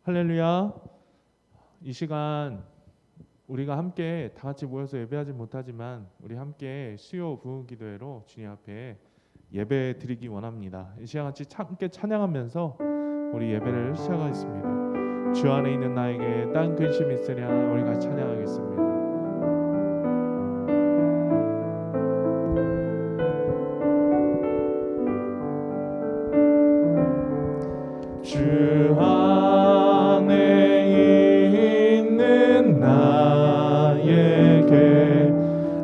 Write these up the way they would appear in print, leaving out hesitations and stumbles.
할렐루야. 이 시간 우리가 함께 다 같이 모여서 예배하지 못하지만 우리 함께 수요 부흥 기도회로 주님 앞에 예배 드리기 원합니다. 이 시간 같이 함께 찬양하면서 우리 예배를 시작하겠습니다. 주 안에 있는 나에게 딴 근심 있으랴. 우리 같이 찬양하겠습니다. 주 안에 있는 나에게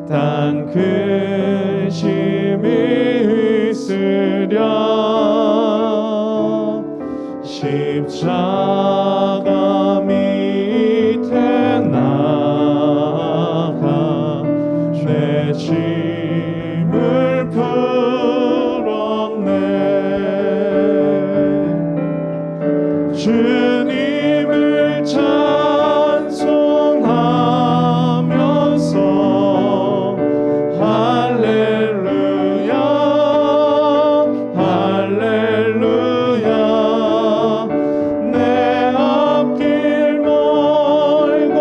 단 근심이 있으랴. 십자가 밑에 나가 내 짐을 풀었네. 주님을 찬송하면서 할렐루야 할렐루야. 내 앞길 멀고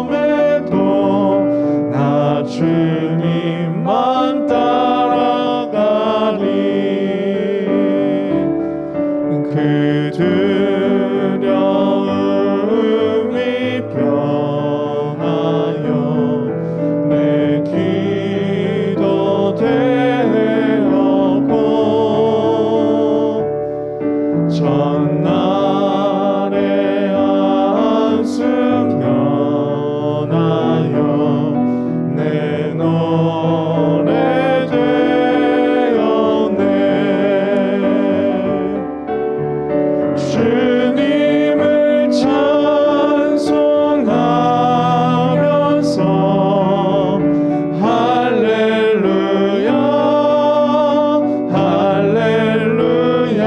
험해도 나 주님만 따라가리. 그 두려움이 변하여 내 기도 되었고 전날의 한숨 면하여 내 노래 되었네. 주님을 찬송하면서 할렐루야 할렐루야.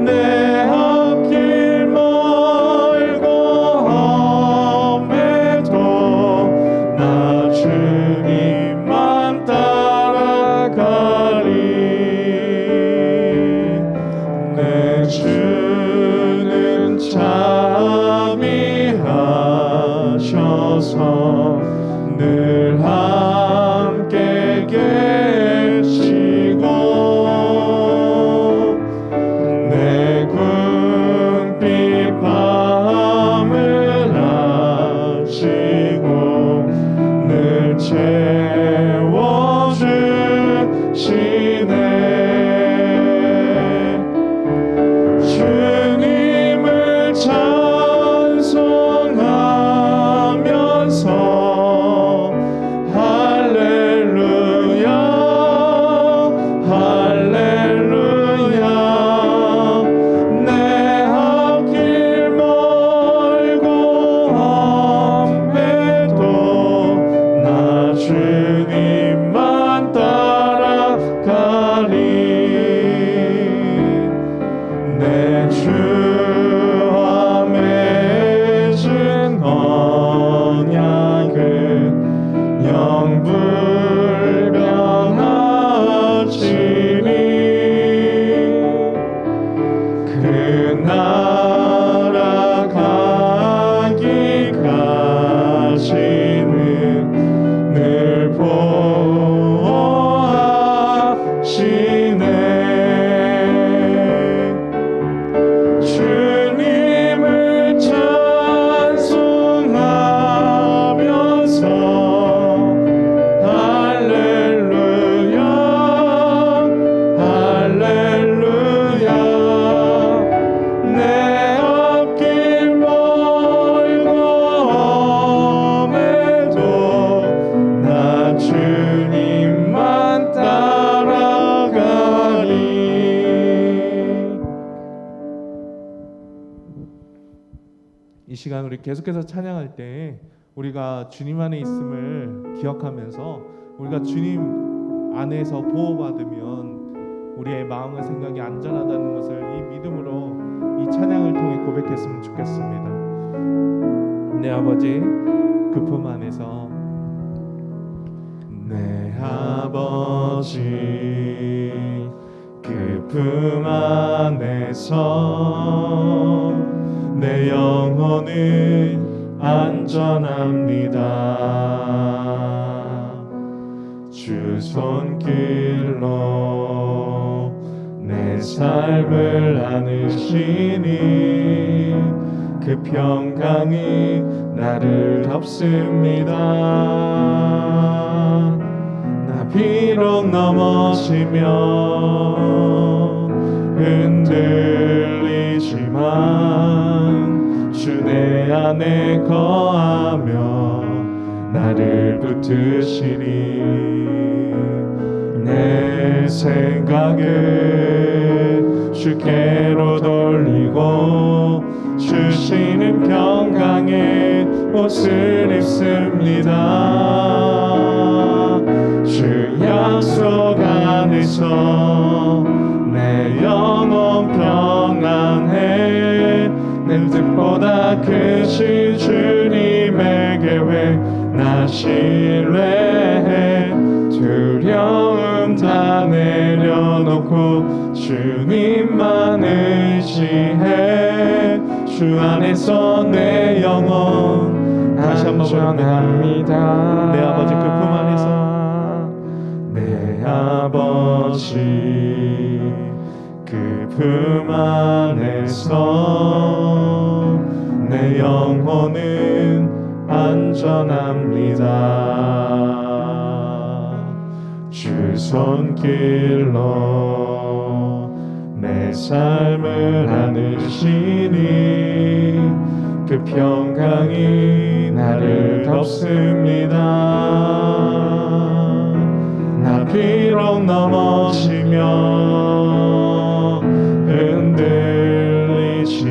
내 앞길 멀고 험해도 나 주님만 따라가리. 내 주는 자비하셔서 늘 함께 계시고 내 궁핍 밤을 아시고 늘 채워주시네. 주님을 찬송하면서 할렐루야 할렐루야. 내 앞길 멀고 험해도 나 주님만 따라가리. 내 주와 맺은 언약은 영불변하시니 그 나라 가기까지는 늘 보호하시네. 주님을 찬송하면서 할렐루야 할렐루야. 내 앞길 멀고 험해도 나 주님만 따라가리. 이 시간 우리 계속해서 찬양할 때 우리가 주님 안에 있음을 기억하면서 우리가 주님 안에서 보호받으면 우리의 마음과 생각이 안전하다는 것을 이 믿음으로 이 찬양을 통해 고백했으면 좋겠습니다. 내 아버지 그 품 안에서 내 아버지 그 품 안에서 내 영혼은 안전합니다. 주 손길로 내 삶을 안으시니 그 평강이 나를 덮습니다. 나 비록 넘어지면 흔들리지만 주 내 안에 거하며 나를 붙드시니 내 생각을 주께로 돌리고 주시는 평강의 옷을 입습니다. 주 약속 안에서 내 영혼 평안해. 내 뜻보다 크신 주님의 계획 나 신뢰해. 두려움 다 내려놓고 주님만 의지해. 주 안에서 내 영혼 다시 한번 안전합니다. 내 아버지 그 품 안에서 내 아버지 그 품 안에서 내 영혼은 안전합니다. 주 손길로 내 삶을 안으시니 그 평강이 나를 덮습니다. 나 비록 넘어지면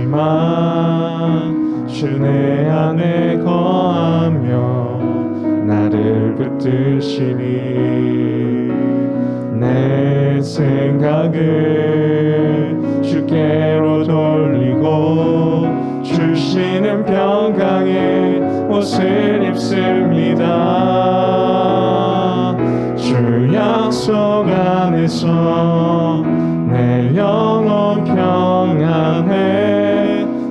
흔들리지만 주 내 안에 거하며 나를 붙드시니 내 생각을 주께로 돌리고 주시는 평강의 옷을 입습니다. 주 약속 안에서 내 영혼 평안해.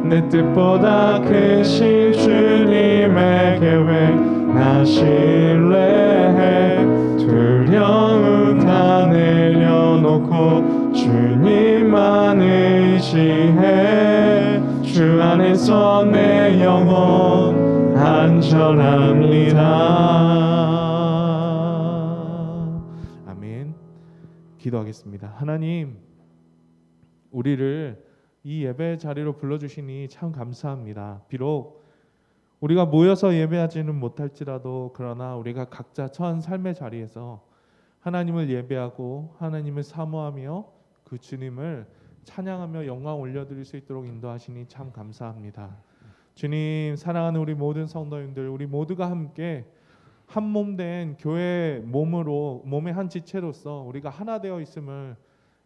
내 뜻보다 크신 주님의 계획 나 신뢰해. 두려움 다 내려놓고 주님만 의지해. 주 안에서 내 영혼 안전합니다. 아멘. 기도하겠습니다. 하나님, 우리를 이 예배 자리로 불러주시니 참 감사합니다. 비록 우리가 모여서 예배하지는 못할지라도 그러나 우리가 각자 처한 삶의 자리에서 하나님을 예배하고 하나님을 사모하며 그 주님을 찬양하며 영광 올려드릴 수 있도록 인도하시니 참 감사합니다. 주님, 사랑하는 우리 모든 성도님들, 우리 모두가 함께 한 몸 된 교회 몸의 한 지체로서 우리가 하나 되어 있음을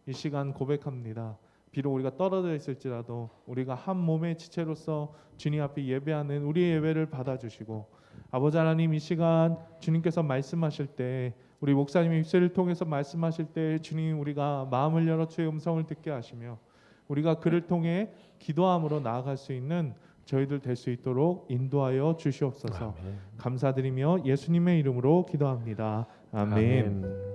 이 시간 고백합니다. 비록 우리가 떨어져 있을지라도 우리가 한 몸의 지체로서 주님 앞에 예배하는 우리의 예배를 받아주시고, 아버지 하나님, 이 시간 주님께서 말씀하실 때, 우리 목사님의 입술을 통해서 말씀하실 때 주님, 우리가 마음을 열어 주의 음성을 듣게 하시며 우리가 그를 통해 기도함으로 나아갈 수 있는 저희들 될 수 있도록 인도하여 주시옵소서. 아멘. 감사드리며 예수님의 이름으로 기도합니다. 아멘. 아멘.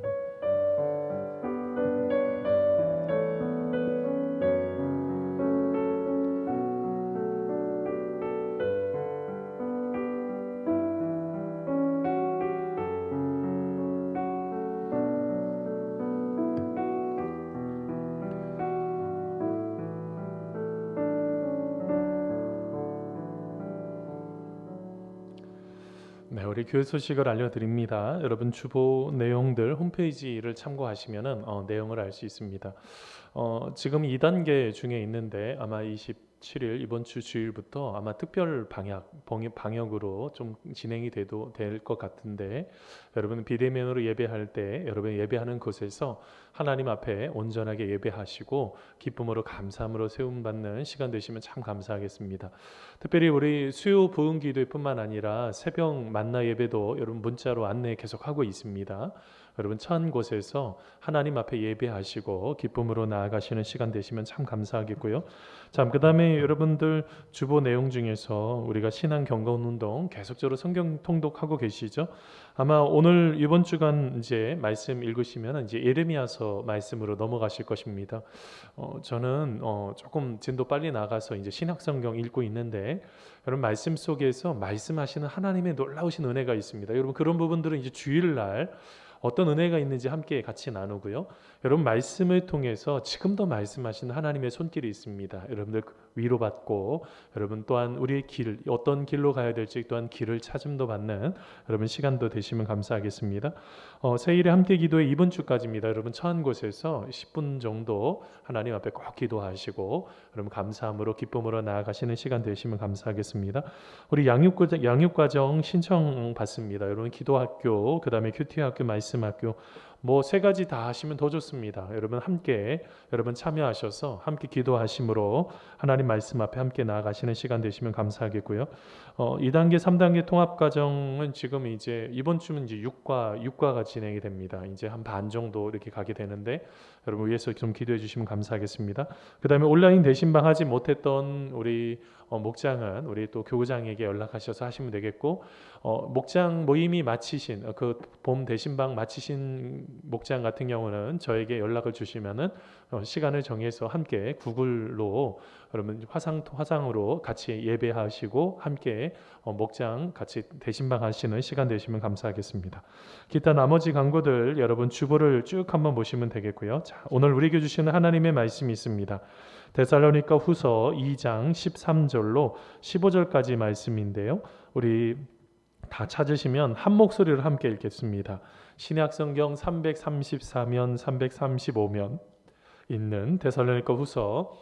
네, 우리 교회 소식을 알려드립니다. 여러분 주보 내용들 홈페이지를 참고하시면은 내용을 알 수 있습니다. 지금 2단계 중에 있는데 아마 27일 이번 주 주일부터 아마 특별 방역으로 좀 진행이 돼도 될 것 같은데, 여러분 비대면으로 예배할 때 여러분 예배하는 곳에서 하나님 앞에 온전하게 예배하시고 기쁨으로 감사함으로 세움받는 시간 되시면 참 감사하겠습니다. 특별히 우리 수요 부흥 기도회뿐만 아니라 새벽 만나 예배도 여러분 문자로 안내 계속하고 있습니다. 여러분 처한 곳에서 하나님 앞에 예배하시고 기쁨으로 나아가시는 시간 되시면 참 감사하겠고요. 자, 그다음에 여러분들 주보 내용 중에서 우리가 신앙 경건 운동 계속적으로 성경 통독하고 계시죠? 아마 오늘 이번 주간 이제 말씀 읽으시면 이제 예레미야서 말씀으로 넘어가실 것입니다. 저는 조금 진도 빨리 나가서 이제 신약 성경 읽고 있는데 여러분 말씀 속에서 말씀하시는 하나님의 놀라우신 은혜가 있습니다. 여러분 그런 부분들은 이제 주일날 어떤 은혜가 있는지 함께 같이 나누고요. 여러분 말씀을 통해서 지금도 말씀하시는 하나님의 손길이 있습니다. 여러분들 위로받고 여러분 또한 우리의 길 어떤 길로 가야 될지 또한 길을 찾음도 받는 여러분 시간도 되시면 감사하겠습니다. 세일의 함께 기도의 이번 주까지입니다. 여러분 처한 곳에서 10분 정도 하나님 앞에 꼭 기도하시고 여러분 감사함으로 기쁨으로 나아가시는 시간 되시면 감사하겠습니다. 우리 양육과정 신청 받습니다. 여러분 기도학교 그다음에 큐티학교 말씀학교 뭐 세 가지 다 하시면 더 좋습니다. 여러분 함께 여러분 참여하셔서 함께 기도하심으로 하나님 말씀 앞에 함께 나아가시는 시간 되시면 감사하겠고요. 2단계, 3단계 통합 과정은 지금 이제 이번 주면 이제 6과가 진행이 됩니다. 이제 한 반 정도 이렇게 가게 되는데 여러분 위해서 좀 기도해 주시면 감사하겠습니다. 그다음에 온라인 대신방 하지 못했던 우리 목장은 우리 또 교구장에게 연락하셔서 하시면 되겠고 목장 모임이 마치신 그 봄 대신방 마치신 목장 같은 경우는 저에게 연락을 주시면은 시간을 정해서 함께 구글로 여러분 화상으로 같이 예배하시고 함께 목장 같이 대신방 하시는 시간 되시면 감사하겠습니다. 기타 나머지 광고들 여러분 주보를 쭉 한번 보시면 되겠고요. 자, 오늘 우리에게 주시는 하나님의 말씀이 있습니다. 데살로니가 후서 2장 13절로 15절까지 말씀인데요. 우리 다 찾으시면 한 목소리로 함께 읽겠습니다. 신약성경 334면 335면 있는 데살로니가 후서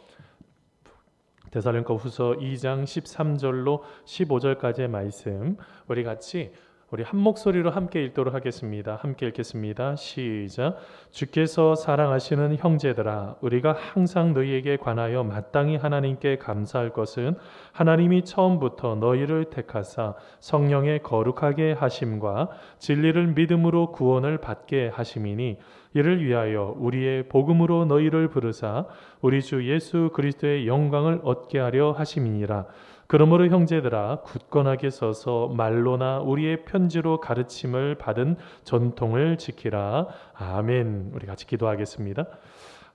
2장 13절로 15절까지의 말씀 우리 같이 우리 한 목소리로 함께 읽도록 하겠습니다. 함께 읽겠습니다. 시작. 주께서 사랑하시는 형제들아 우리가 항상 너희에게 관하여 마땅히 하나님께 감사할 것은 하나님이 처음부터 너희를 택하사 성령의 거룩하게 하심과 진리를 믿음으로 구원을 받게 하심이니 이를 위하여 우리의 복음으로 너희를 부르사 우리 주 예수 그리스도의 영광을 얻게 하려 하심이니라. 그러므로 형제들아 굳건하게 서서 말로나 우리의 편지로 가르침을 받은 전통을 지키라. 아멘. 우리 같이 기도하겠습니다.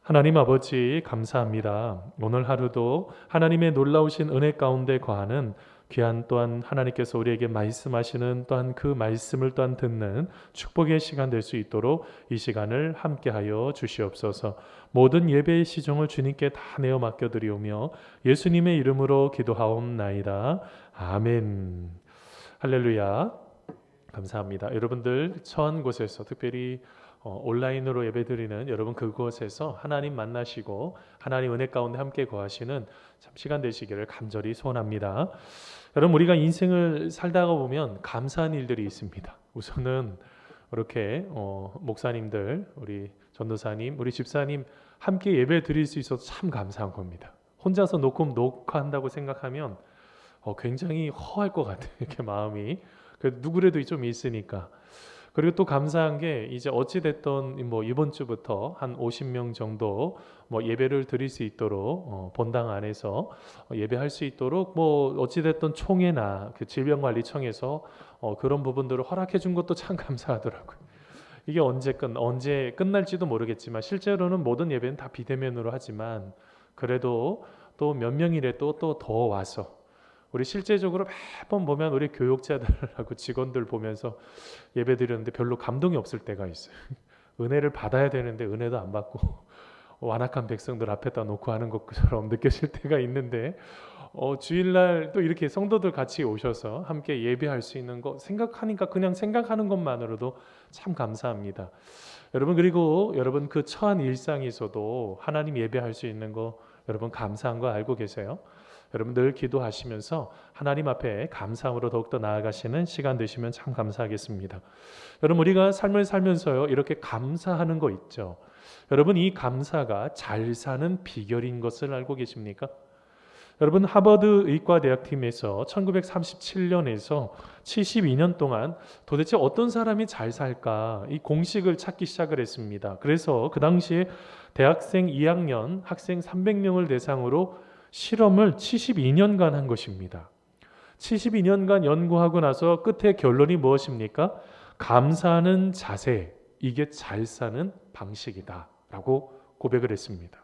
하나님 아버지 감사합니다. 오늘 하루도 하나님의 놀라우신 은혜 가운데 거하는 귀한 또한 하나님께서 우리에게 말씀하시는 또한 그 말씀을 또한 듣는 축복의 시간 될 수 있도록 이 시간을 함께하여 주시옵소서. 모든 예배의 시종을 주님께 다 내어 맡겨드리오며 예수님의 이름으로 기도하옵나이다. 아멘. 할렐루야. 감사합니다. 여러분들 처한 곳에서 특별히 온라인으로 예배드리는 여러분 그곳에서 하나님 만나시고 하나님 은혜 가운데 함께 거하시는 참 시간 되시기를 간절히 소원합니다. 여러분 우리가 인생을 살다가 보면 감사한 일들이 있습니다. 우선은 이렇게 목사님들, 우리 전도사님, 우리 집사님 함께 예배 드릴 수 있어서 참 감사한 겁니다. 혼자서 녹화한다고 생각하면 굉장히 허할 것 같아요. 이렇게 마음이. 누구라도 좀 있으니까. 그리고 또 감사한 게 이제 어찌 됐던 뭐 이번 주부터 한 50명 정도 뭐 예배를 드릴 수 있도록 본당 안에서 예배할 수 있도록 뭐 어찌 됐던 총회나 그 질병관리청에서 그런 부분들을 허락해 준 것도 참 감사하더라고요. 이게 언제 끝날지도 모르겠지만 실제로는 모든 예배는 다 비대면으로 하지만 그래도 또 몇 명이라도 또 더 와서 우리 실제적으로 매번 보면 우리 교육자들하고 직원들 보면서 예배 드리는데 별로 감동이 없을 때가 있어요. 은혜를 받아야 되는데 은혜도 안 받고 완악한 백성들 앞에다 놓고 하는 것처럼 느껴질 때가 있는데 주일날 또 이렇게 성도들 같이 오셔서 함께 예배할 수 있는 거 생각하니까 그냥 생각하는 것만으로도 참 감사합니다. 여러분 그리고 여러분 그 처한 일상에서도 하나님 예배할 수 있는 거 여러분 감사한 거 알고 계세요? 여러분 늘 기도하시면서 하나님 앞에 감사함으로 더욱더 나아가시는 시간 되시면 참 감사하겠습니다. 여러분 우리가 삶을 살면서요 이렇게 감사하는 거 있죠. 여러분 이 감사가 잘 사는 비결인 것을 알고 계십니까? 여러분 하버드 의과대학팀에서 1937년에서 72년 동안 도대체 어떤 사람이 잘 살까 이 공식을 찾기 시작을 했습니다. 그래서 그 당시에 대학생 2학년 학생 300명을 대상으로 실험을 72년간 한 것입니다. 72년간 연구하고 나서 끝에 결론이 무엇입니까? 감사하는 자세, 이게 잘 사는 방식이다 라고 고백을 했습니다.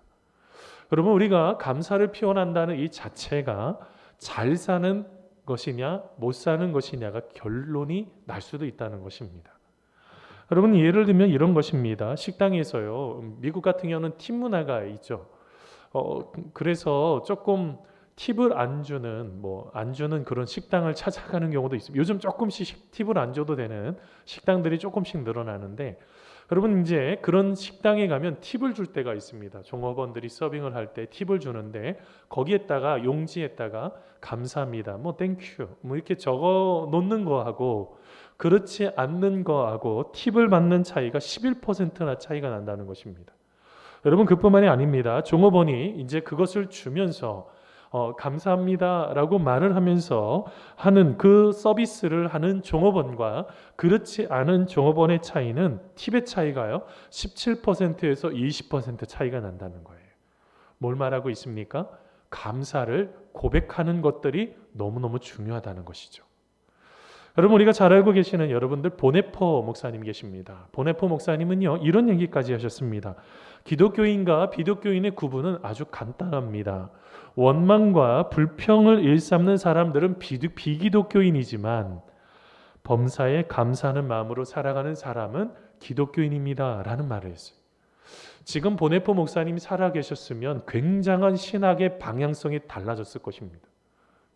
여러분 우리가 감사를 표현한다는 이 자체가 잘 사는 것이냐 못 사는 것이냐가 결론이 날 수도 있다는 것입니다. 여러분 예를 들면 이런 것입니다. 식당에서요, 미국 같은 경우는 팁 문화가 있죠. 그래서 조금 팁을 안 주는 그런 식당을 찾아가는 경우도 있습니다. 요즘 조금씩 팁을 안 줘도 되는 식당들이 조금씩 늘어나는데, 여러분 이제 그런 식당에 가면 팁을 줄 때가 있습니다. 종업원들이 서빙을 할 때 팁을 주는데 거기에다가 용지에다가 감사합니다, 땡큐 이렇게 적어 놓는 거하고 그렇지 않는 거하고 팁을 받는 차이가 11%나 차이가 난다는 것입니다. 여러분 그뿐만이 아닙니다. 종업원이 이제 그것을 주면서 감사합니다라고 말을 하면서 하는 그 서비스를 하는 종업원과 그렇지 않은 종업원의 차이는 팁의 차이가요 17%에서 20% 차이가 난다는 거예요. 뭘 말하고 있습니까? 감사를 고백하는 것들이 너무너무 중요하다는 것이죠. 여러분 우리가 잘 알고 계시는 여러분들 보네포 목사님 계십니다. 보네포 목사님은요 이런 얘기까지 하셨습니다. 기독교인과 비독교인의 구분은 아주 간단합니다. 원망과 불평을 일삼는 사람들은 비기독교인이지만 범사에 감사하는 마음으로 살아가는 사람은 기독교인입니다 라는 말을 했어요. 지금 보네포 목사님이 살아계셨으면 굉장한 신학의 방향성이 달라졌을 것입니다.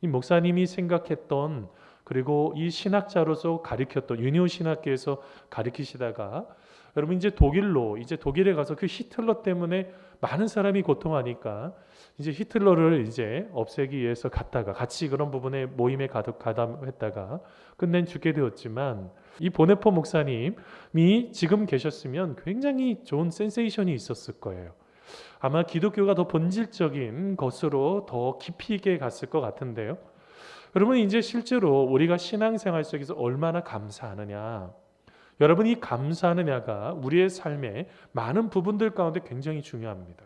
이 목사님이 생각했던 그리고 이 신학자로서 가르쳤던 유니온 신학교에서 가르치시다가 여러분 이제 독일에 가서 그 히틀러 때문에 많은 사람이 고통하니까 이제 히틀러를 이제 없애기 위해서 갔다가 같이 그런 부분에 모임에 가담했다가 끝낸 죽게 되었지만 이 보네포 목사님이 지금 계셨으면 굉장히 좋은 센세이션이 있었을 거예요. 아마 기독교가 더 본질적인 것으로 더 깊이 있게 갔을 것 같은데요. 여러분 이제 실제로 우리가 신앙생활 속에서 얼마나 감사하느냐, 여러분 이 감사하느냐가 우리의 삶의 많은 부분들 가운데 굉장히 중요합니다.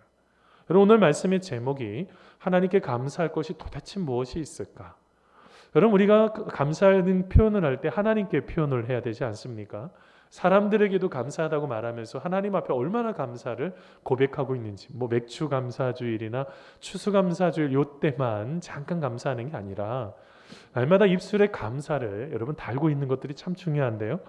여러분 오늘 말씀의 제목이 하나님께 감사할 것이 도대체 무엇이 있을까? 여러분 우리가 감사하는 표현을 할 때 하나님께 표현을 해야 되지 않습니까? 사람들에게도 감사하다고 말하면서 하나님 앞에 얼마나 감사를 고백하고 있는지, 맥주 감사주일이나 추수감사주일 요때만 잠깐 감사하는 게 아니라 날마다 입술에 감사를 여러분 달고 있는 것들이 참 중요한데요.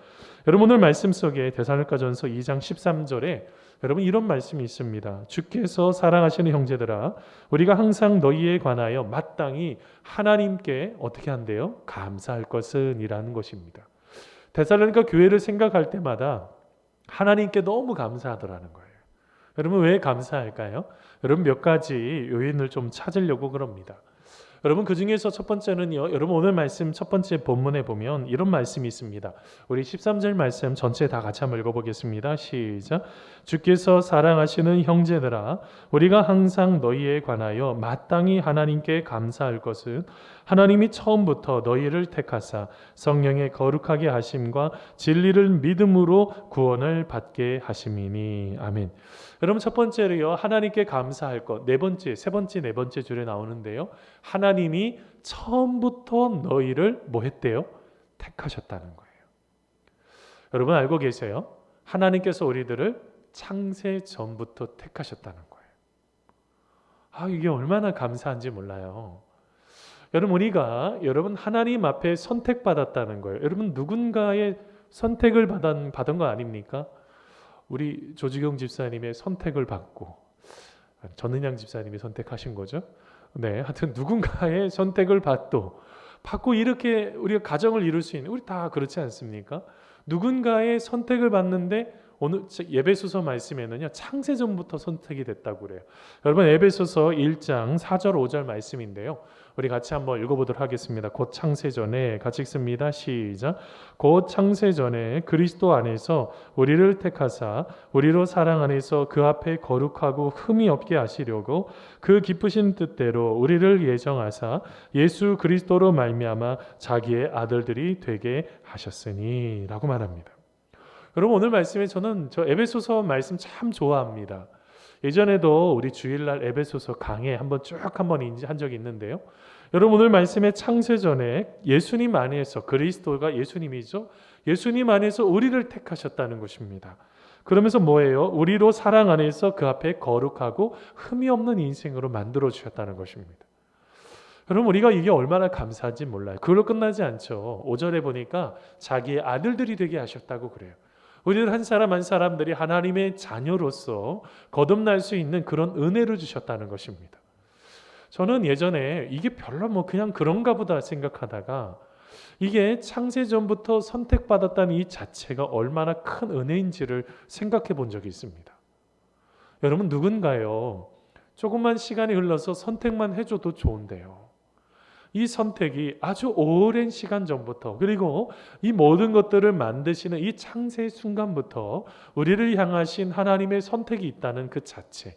여러분 오늘 말씀 속에 데살로니가전서 2장 13절에 여러분 이런 말씀이 있습니다. 주께서 사랑하시는 형제들아, 우리가 항상 너희에 관하여 마땅히 하나님께 어떻게 한대요? 감사할 것은 이라는 것입니다. 데살로니가 교회를 생각할 때마다 하나님께 너무 감사하더라는 거예요. 여러분 왜 감사할까요? 여러분 몇 가지 요인을 좀 찾으려고 그럽니다. 여러분 그 중에서 첫 번째는요, 여러분 오늘 말씀 첫 번째 본문에 보면 이런 말씀이 있습니다. 우리 13절 말씀 전체 다 같이 한번 읽어보겠습니다. 시작. 주께서 사랑하시는 형제들아, 우리가 항상 너희에 관하여 마땅히 하나님께 감사할 것은 하나님이 처음부터 너희를 택하사 성령의 거룩하게 하심과 진리를 믿음으로 구원을 받게 하심이니. 아멘. 여러분 첫 번째로요, 하나님께 감사할 것. 세 번째 줄에 나오는데요, 하나님이 처음부터 너희를 뭐 했대요? 택하셨다는 거예요. 여러분 알고 계세요? 하나님께서 우리들을 창세 전부터 택하셨다는 거예요. 이게 얼마나 감사한지 몰라요. 여러분 하나님 앞에 선택받았다는 거예요. 여러분 누군가의 선택을 받은 거 아닙니까? 우리 조지경 집사님의 선택을 받고 전은양 집사님이 선택하신 거죠. 네, 하여튼 누군가의 선택을 받고 이렇게 우리가 가정을 이룰 수 있는, 우리 다 그렇지 않습니까? 누군가의 선택을 받는데 오늘 에베소서 말씀에는요 창세전부터 선택이 됐다고 그래요. 여러분 에베소서 1장 4절 5절 말씀인데요. 우리 같이 한번 읽어보도록 하겠습니다. 곧 창세전에 같이 읽습니다. 시작. 곧 창세전에 그리스도 안에서 우리를 택하사 우리로 사랑 안에서 그 앞에 거룩하고 흠이 없게 하시려고 그 기쁘신 뜻대로 우리를 예정하사 예수 그리스도로 말미암아 자기의 아들들이 되게 하셨으니 라고 말합니다. 여러분 오늘 말씀에 저는 저 에베소서 말씀 참 좋아합니다. 예전에도 우리 주일날 에베소서 강해 한번 한 적이 있는데요. 여러분 오늘 말씀에 창세전에 예수님 안에서 그리스도가 예수님이죠. 예수님 안에서 우리를 택하셨다는 것입니다. 그러면서 뭐예요? 우리로 사랑 안에서 그 앞에 거룩하고 흠이 없는 인생으로 만들어 주셨다는 것입니다. 여러분 우리가 이게 얼마나 감사한지 몰라요. 그걸로 끝나지 않죠. 5절에 보니까 자기의 아들들이 되게 하셨다고 그래요. 우리는 한 사람 한 사람들이 하나님의 자녀로서 거듭날 수 있는 그런 은혜를 주셨다는 것입니다. 저는 예전에 이게 별로 뭐 그냥 그런가 보다 생각하다가 이게 창세전부터 선택받았다는 이 자체가 얼마나 큰 은혜인지를 생각해 본 적이 있습니다. 여러분 누군가요? 조금만 시간이 흘러서 선택만 해줘도 좋은데요. 이 선택이 아주 오랜 시간 전부터 그리고 이 모든 것들을 만드시는 이 창세 순간부터 우리를 향하신 하나님의 선택이 있다는 그 자체.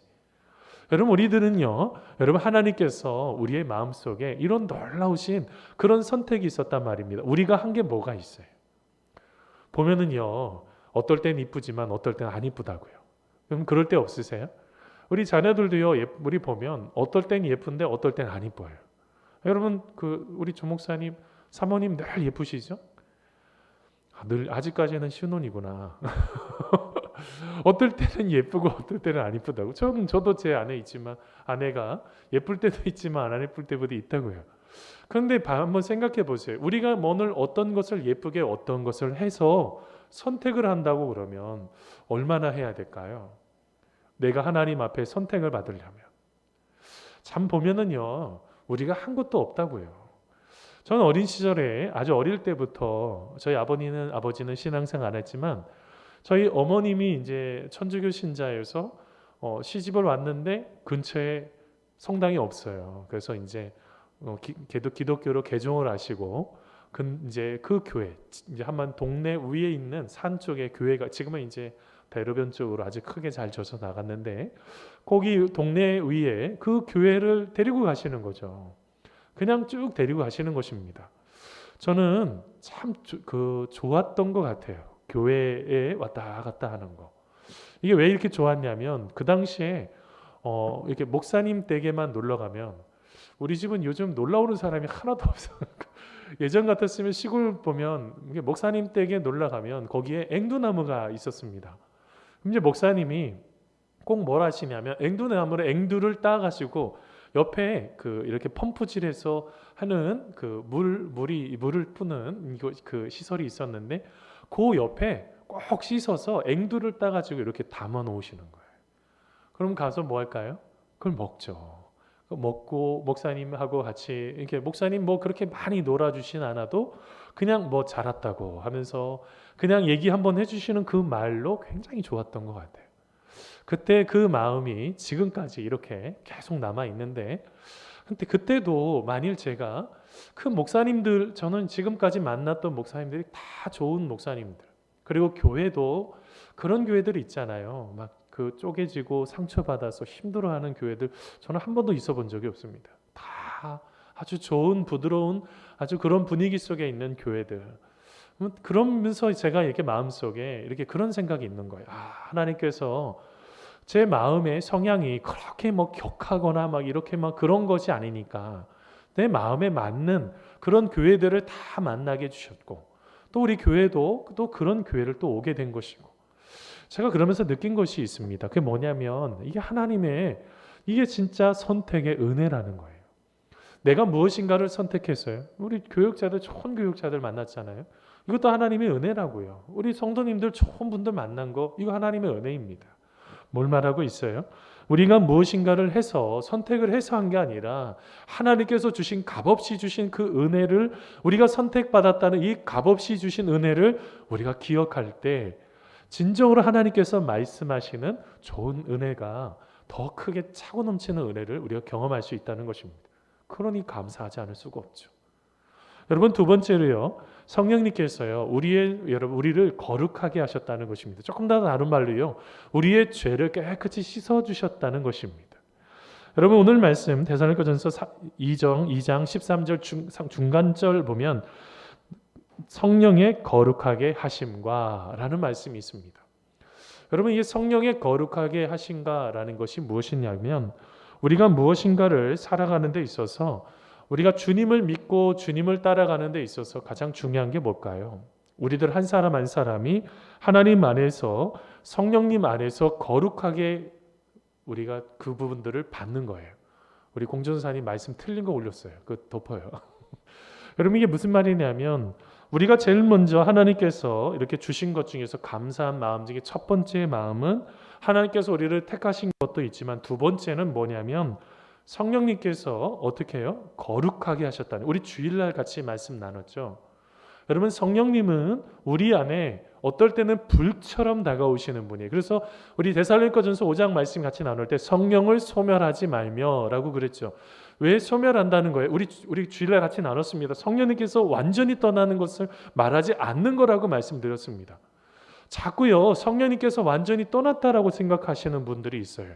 여러분 우리들은요, 여러분 하나님께서 우리의 마음속에 이런 놀라우신 그런 선택이 있었단 말입니다. 우리가 한 게 뭐가 있어요? 보면은요, 어떨 땐 이쁘지만 어떨 땐 안 이쁘다고요. 그럼 그럴 때 없으세요? 우리 자녀들도요, 우리 보면 어떨 땐 예쁜데 어떨 땐 안 이뻐요. 여러분 우리 조목사님 사모님 늘 예쁘시죠? 늘 아직까지는 신혼이구나. 어떨 때는 예쁘고 어떨 때는 안 예쁘다고. 저도 제 아내 있지만 아내가 예쁠 때도 있지만 안 예쁠 때도 있다고요. 그런데 한번 생각해 보세요. 우리가 오늘 어떤 것을 예쁘게 어떤 것을 해서 선택을 한다고 그러면 얼마나 해야 될까요? 내가 하나님 앞에 선택을 받으려면 참 보면은요. 우리가 한 것도 없다고요. 저는 어린 시절에 아주 어릴 때부터 저희 아버지는 신앙생활 안 했지만 저희 어머님이 이제 천주교 신자여서 시집을 왔는데 근처에 성당이 없어요. 그래서 이제 기독교로 개종을 하시고 이제 그 교회 이제 한번 동네 위에 있는 산 쪽에 교회가 지금은 이제 대로변 쪽으로 아주 크게 잘 져서 나갔는데 거기 동네 위에 그 교회를 데리고 가시는 거죠. 그냥 쭉 데리고 가시는 것입니다. 저는 참 좋았던 것 같아요. 교회에 왔다 갔다 하는 거. 이게 왜 이렇게 좋았냐면 그 당시에 이렇게 목사님 댁에만 놀러 가면 우리 집은 요즘 놀러 오는 사람이 하나도 없어요. 예전 같았으면 시골 보면 목사님 댁에 놀러 가면 거기에 앵두나무가 있었습니다. 이제 목사님이 꼭 뭘 하시냐면 앵두를 따가지고 옆에 이렇게 펌프질해서 하는 물을 푸는 그 시설이 있었는데 그 옆에 꼭 씻어서 앵두를 따가지고 이렇게 담아 놓으시는 거예요. 그럼 가서 뭐 할까요? 그걸 먹죠. 먹고 목사님하고 같이 이렇게 목사님 뭐 그렇게 많이 놀아주진 않아도 그냥 뭐 잘했다고 하면서 그냥 얘기 한번 해주시는 그 말로 굉장히 좋았던 것 같아요. 그때 그 마음이 지금까지 이렇게 계속 남아 있는데, 근데 그때도 만일 제가 그 목사님들 저는 지금까지 만났던 목사님들이 다 좋은 목사님들 그리고 교회도 그런 교회들이 있잖아요. 막 쪼개지고 상처받아서 힘들어하는 교회들 저는 한 번도 있어 본 적이 없습니다. 다 아주 좋은 부드러운 아주 그런 분위기 속에 있는 교회들. 그러면서 제가 이렇게 마음속에 이렇게 그런 생각이 있는 거예요. 하나님께서 제 마음의 성향이 그렇게 뭐 격하거나 막 이렇게 막 그런 것이 아니니까 내 마음에 맞는 그런 교회들을 다 만나게 해주셨고 또 우리 교회도 또 그런 교회를 또 오게 된 것이고 제가 그러면서 느낀 것이 있습니다. 그게 뭐냐면 이게 하나님의 이게 진짜 선택의 은혜라는 거예요. 내가 무엇인가를 선택했어요. 우리 교육자들 좋은 교육자들 만났잖아요. 이것도 하나님의 은혜라고요. 우리 성도님들 좋은 분들 만난 거 이거 하나님의 은혜입니다. 뭘 말하고 있어요? 우리가 무엇인가를 해서 선택을 해서 한 게 아니라 하나님께서 주신 값없이 주신 그 은혜를 우리가 선택받았다는 이 값없이 주신 은혜를 우리가 기억할 때 진정으로 하나님께서 말씀하시는 좋은 은혜가 더 크게 차고 넘치는 은혜를 우리가 경험할 수 있다는 것입니다. 그러니 감사하지 않을 수가 없죠. 여러분, 두 번째로요, 성령님께서요 우리를 거룩하게 하셨다는 것입니다. 조금 더 다른 말로요, 우리의 죄를 깨끗이 씻어 주셨다는 것입니다. 여러분, 오늘 말씀 데살로니가전서 2장 13절 중간절 보면 성령의 거룩하게 하심과라는 말씀이 있습니다. 여러분, 이 성령의 거룩하게 하심과라는 것이 무엇이냐면, 우리가 무엇인가를 살아가는 데 있어서, 우리가 주님을 믿고 주님을 따라가는 데 있어서 가장 중요한 게 뭘까요? 우리들 한 사람 한 사람이 하나님 안에서, 성령님 안에서 거룩하게 우리가 그 부분들을 받는 거예요. 우리 공전사님 말씀 틀린 거 올렸어요. 그 덮어요. 여러분, 이게 무슨 말이냐면, 우리가 제일 먼저 하나님께서 이렇게 주신 것 중에서 감사한 마음 중에 첫 번째 마음은 하나님께서 우리를 택하신 것도 있지만, 두 번째는 뭐냐면 성령님께서 어떻게 해요? 거룩하게 하셨다는, 우리 주일날 같이 말씀 나눴죠. 여러분, 성령님은 우리 안에 어떨 때는 불처럼 다가오시는 분이에요. 그래서 우리 데살로니가전서 5장 말씀 같이 나눌 때 성령을 소멸하지 말며라고 그랬죠. 왜 소멸한다는 거예요? 우리 주일날 같이 나눴습니다. 성령님께서 완전히 떠나는 것을 말하지 않는 거라고 말씀드렸습니다. 자꾸요, 성령님께서 완전히 떠났다라고 생각하시는 분들이 있어요.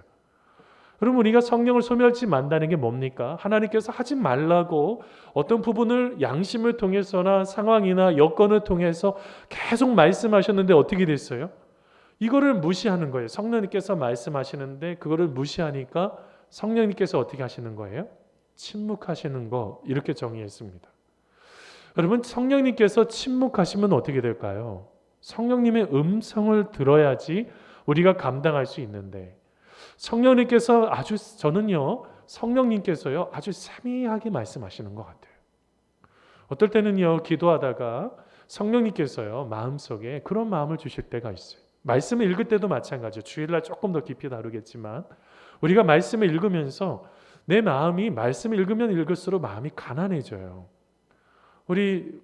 그럼 우리가 성령을 소멸하지 만다는 게 뭡니까? 하나님께서 하지 말라고 어떤 부분을 양심을 통해서나 상황이나 여건을 통해서 계속 말씀하셨는데 어떻게 됐어요? 이거를 무시하는 거예요. 성령님께서 말씀하시는데 그거를 무시하니까 성령님께서 어떻게 하시는 거예요? 침묵하시는 거, 이렇게 정의했습니다. 여러분, 성령님께서 침묵하시면 어떻게 될까요? 성령님의 음성을 들어야지 우리가 감당할 수 있는데, 성령님께서 성령님께서요 아주 세미하게 말씀하시는 것 같아요. 어떨 때는요, 기도하다가 성령님께서요 마음속에 그런 마음을 주실 때가 있어요. 말씀을 읽을 때도 마찬가지죠. 주일날 조금 더 깊이 다루겠지만, 우리가 말씀을 읽으면서 내 마음이, 말씀을 읽으면 읽을수록 마음이 가난해져요. 우리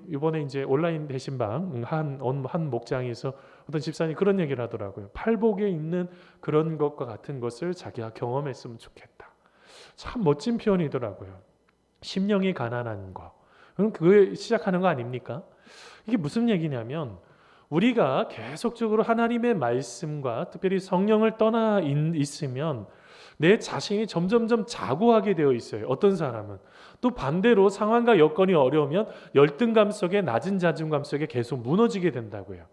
이번에 이제 온라인 대신방 한 목장에서 어떤 집사님이 그런 얘기를 하더라고요. 팔복에 있는 그런 것과 같은 것을 자기가 경험했으면 좋겠다. 참 멋진 표현이더라고요. 심령이 가난한 거. 그럼 그게 시작하는 거 아닙니까? 이게 무슨 얘기냐면, 우리가 계속적으로 하나님의 말씀과 특별히 성령을 떠나 있으면 내 자신이 점점점 자고하게 되어 있어요. 어떤 사람은 또 반대로 상황과 여건이 어려우면 열등감 속에, 낮은 자존감 속에 계속 무너지게 된다고요.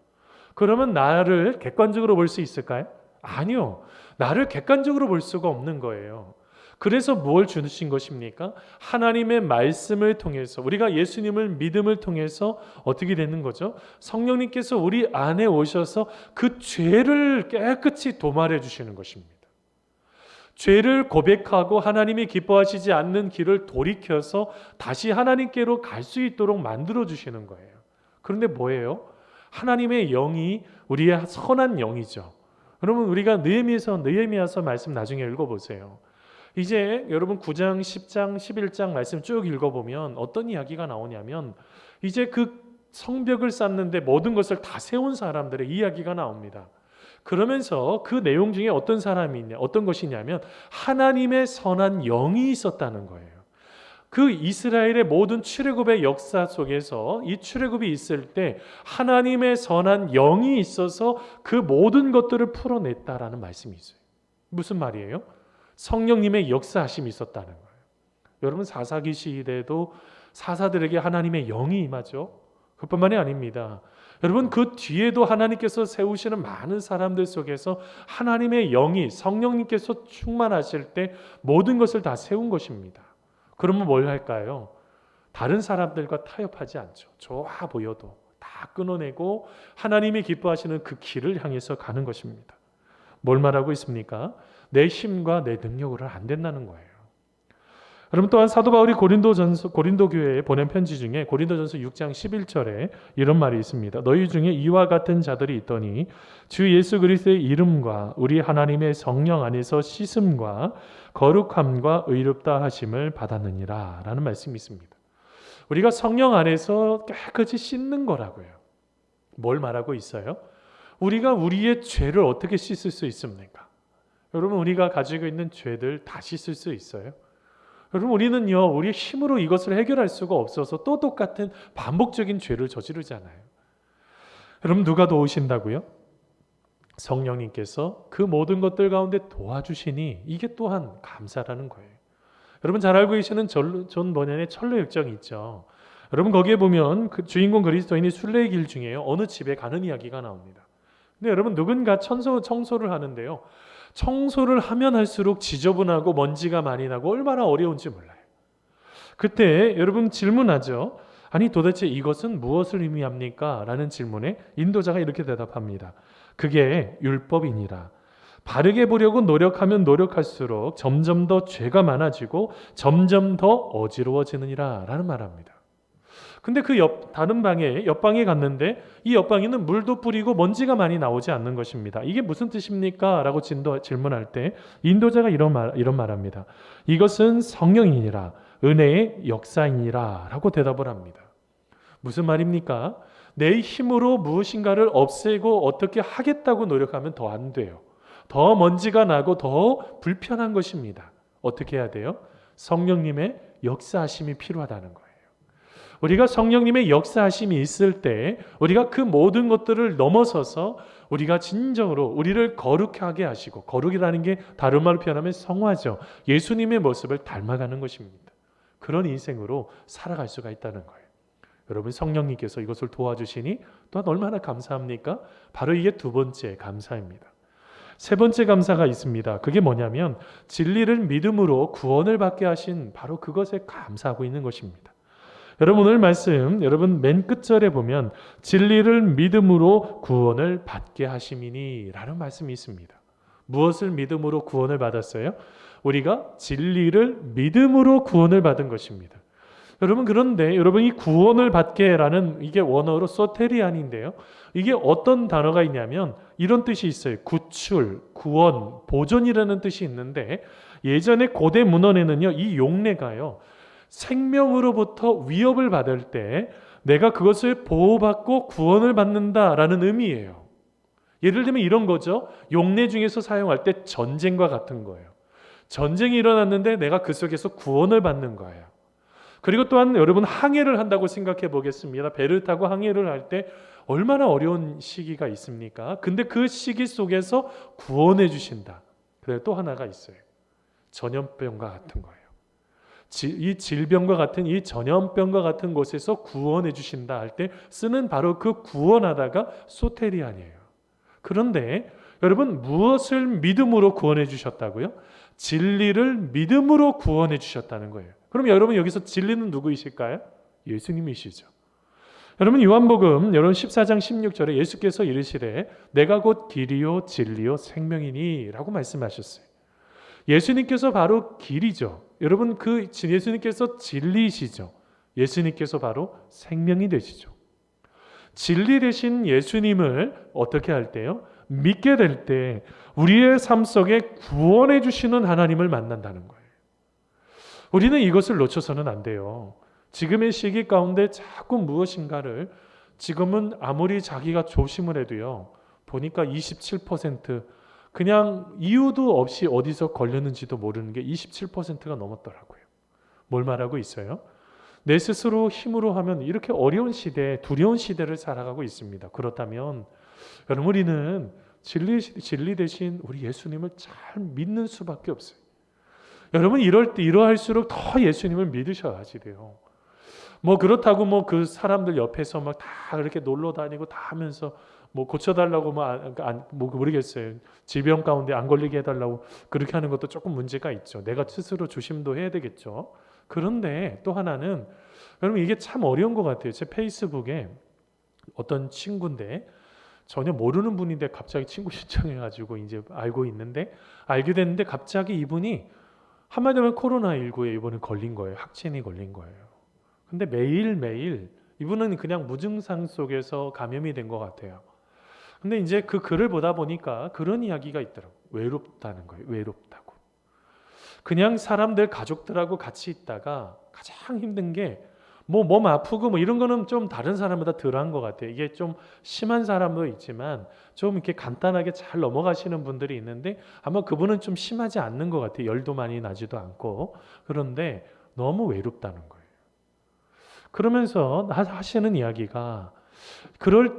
그러면 나를 객관적으로 볼 수 있을까요? 아니요. 나를 객관적으로 볼 수가 없는 거예요. 그래서 뭘 주신 것입니까? 하나님의 말씀을 통해서, 우리가 예수님을 믿음을 통해서 어떻게 되는 거죠? 성령님께서 우리 안에 오셔서 그 죄를 깨끗이 도말해 주시는 것입니다. 죄를 고백하고 하나님이 기뻐하시지 않는 길을 돌이켜서 다시 하나님께로 갈 수 있도록 만들어 주시는 거예요. 그런데 뭐예요? 하나님의 영이 우리의 선한 영이죠. 여러분, 우리가 느헤미야서 말씀 나중에 읽어보세요. 이제 여러분 9장, 10장, 11장 말씀 쭉 읽어보면 어떤 이야기가 나오냐면, 이제 그 성벽을 쌓는데 모든 것을 다 세운 사람들의 이야기가 나옵니다. 그러면서 그 내용 중에 어떤 것이냐면 하나님의 선한 영이 있었다는 거예요. 그 이스라엘의 모든 출애굽의 역사 속에서 이 출애굽이 있을 때 하나님의 선한 영이 있어서 그 모든 것들을 풀어냈다라는 말씀이 있어요. 무슨 말이에요? 성령님의 역사하심이 있었다는 거예요. 여러분, 사사기 시대에도 사사들에게 하나님의 영이 임하죠. 그뿐만이 아닙니다. 여러분, 그 뒤에도 하나님께서 세우시는 많은 사람들 속에서 하나님의 영이, 성령님께서 충만하실 때 모든 것을 다 세운 것입니다. 그러면 뭘 할까요? 다른 사람들과 타협하지 않죠. 좋아 보여도 다 끊어내고 하나님이 기뻐하시는 그 길을 향해서 가는 것입니다. 뭘 말하고 있습니까? 내 힘과 내 능력으로는 안 된다는 거예요. 여러분, 또한 사도 바울이 고린도 교회에 보낸 편지 중에 고린도전서 6장 11절에 이런 말이 있습니다. 너희 중에 이와 같은 자들이 있더니 주 예수 그리스도의 이름과 우리 하나님의 성령 안에서 씻음과 거룩함과 의롭다 하심을 받았느니라 라는 말씀이 있습니다. 우리가 성령 안에서 깨끗이 씻는 거라고요. 뭘 말하고 있어요? 우리가 우리의 죄를 어떻게 씻을 수 있습니까? 여러분, 우리가 가지고 있는 죄들 다 씻을 수 있어요? 여러분, 우리는요, 우리의 힘으로 이것을 해결할 수가 없어서 또 똑같은 반복적인 죄를 저지르잖아요. 여러분, 누가 도우신다고요? 성령님께서 그 모든 것들 가운데 도와주시니 이게 또한 감사라는 거예요. 여러분, 잘 알고 계시는 존 버년의 철로 역정이 있죠. 여러분, 거기에 보면 그 주인공 그리스도인이 순례의 길 중에요, 어느 집에 가는 이야기가 나옵니다. 근데 여러분, 누군가 청소를 하는데요, 청소를 하면 할수록 지저분하고 먼지가 많이 나고 얼마나 어려운지 몰라요. 그때 여러분 질문하죠. 아니, 도대체 이것은 무엇을 의미합니까? 라는 질문에 인도자가 이렇게 대답합니다. 그게 율법이니라. 바르게 보려고 노력하면 노력할수록 점점 더 죄가 많아지고 점점 더 어지러워지느니라 라는 말합니다. 근데 그 다른 방에, 옆방에 갔는데 이 옆방에는 물도 뿌리고 먼지가 많이 나오지 않는 것입니다. 이게 무슨 뜻입니까? 라고 질문할 때 인도자가 이런 말합니다. 이것은 성령이니라, 은혜의 역사이니라 라고 대답을 합니다. 무슨 말입니까? 내 힘으로 무엇인가를 없애고 어떻게 하겠다고 노력하면 더 안 돼요. 더 먼지가 나고 더 불편한 것입니다. 어떻게 해야 돼요? 성령님의 역사하심이 필요하다는 거예요. 우리가 성령님의 역사하심이 있을 때 우리가 그 모든 것들을 넘어서서 우리가 진정으로 우리를 거룩하게 하시고, 거룩이라는 게 다른 말로 표현하면 성화죠. 예수님의 모습을 닮아가는 것입니다. 그런 인생으로 살아갈 수가 있다는 거예요. 여러분, 성령님께서 이것을 도와주시니 또한 얼마나 감사합니까? 바로 이게 두 번째 감사입니다. 세 번째 감사가 있습니다. 그게 뭐냐면 진리를 믿음으로 구원을 받게 하신 바로 그것에 감사하고 있는 것입니다. 여러분, 오늘 말씀 여러분 맨 끝절에 보면 진리를 믿음으로 구원을 받게 하심이니 라는 말씀이 있습니다. 무엇을 믿음으로 구원을 받았어요? 우리가 진리를 믿음으로 구원을 받은 것입니다. 여러분, 그런데 여러분, 이 구원을 받게라는 이게 원어로 소테리안인데요, 이게 어떤 단어가 있냐면 이런 뜻이 있어요. 구출, 구원, 보존이라는 뜻이 있는데, 예전에 고대 문헌에는요, 이 용례가요, 생명으로부터 위협을 받을 때 내가 그것을 보호받고 구원을 받는다라는 의미예요. 예를 들면 이런 거죠. 용례 중에서 사용할 때 전쟁과 같은 거예요. 전쟁이 일어났는데 내가 그 속에서 구원을 받는 거예요. 그리고 또한 여러분, 항해를 한다고 생각해 보겠습니다. 배를 타고 항해를 할 때 얼마나 어려운 시기가 있습니까? 근데 그 시기 속에서 구원해 주신다. 그리고 또 하나가 있어요. 전염병과 같은 거예요. 이 질병과 같은, 이 전염병과 같은 곳에서 구원해 주신다 할 때 쓰는 바로 그 구원하다가 소테리안이에요. 그런데 여러분, 무엇을 믿음으로 구원해 주셨다고요? 진리를 믿음으로 구원해 주셨다는 거예요. 그럼 여러분, 여기서 진리는 누구이실까요? 예수님이시죠. 여러분, 요한복음 여러분 14장 16절에 예수께서 이르시되 내가 곧 길이요 진리요 생명이니 라고 말씀하셨어요. 예수님께서 바로 길이죠. 여러분, 그 예수님께서 진리이시죠. 예수님께서 바로 생명이 되시죠. 진리 되신 예수님을 어떻게 할 때요? 믿게 될 때 우리의 삶 속에 구원해 주시는 하나님을 만난다는 거예요. 우리는 이것을 놓쳐서는 안 돼요. 지금의 시기 가운데 자꾸 무엇인가를, 지금은 아무리 자기가 조심을 해도요, 보니까 27% 그냥 이유도 없이 어디서 걸렸는지도 모르는 게 27%가 넘었더라고요. 뭘 말하고 있어요? 내 스스로 힘으로 하면 이렇게 어려운 시대, 두려운 시대를 살아가고 있습니다. 그렇다면 여러분, 우리는 진리 대신 우리 예수님을 잘 믿는 수밖에 없어요. 여러분, 이러할수록 더 예수님을 믿으셔야지 돼요. 뭐 그렇다고 뭐 그 사람들 옆에서 막 다 그렇게 놀러 다니고 다 하면서 뭐 고쳐달라고 뭐 모르겠어요. 질병 가운데 안 걸리게 해달라고 그렇게 하는 것도 조금 문제가 있죠. 내가 스스로 조심도 해야 되겠죠. 그런데 또 하나는, 여러분, 이게 참 어려운 것 같아요. 제 페이스북에 어떤 친구인데, 전혀 모르는 분인데 갑자기 친구 신청해가지고 이제 알게 됐는데 갑자기 이분이 한마디로 코로나19에 이번에 걸린 거예요. 확진이 걸린 거예요. 근데 매일매일 이분은 그냥 무증상 속에서 감염이 된 것 같아요. 근데 이제 그 글을 보다 보니까 그런 이야기가 있더라고요. 외롭다는 거예요. 외롭다고. 그냥 사람들, 가족들하고 같이 있다가 가장 힘든 게 몸 아프고 뭐 이런 거는 좀 다른 사람보다 덜한 것 같아요. 이게 좀 심한 사람도 있지만 좀 이렇게 간단하게 잘 넘어가시는 분들이 있는데 아마 그분은 좀 심하지 않는 것 같아요. 열도 많이 나지도 않고. 그런데 너무 외롭다는 거예요. 그러면서 하시는 이야기가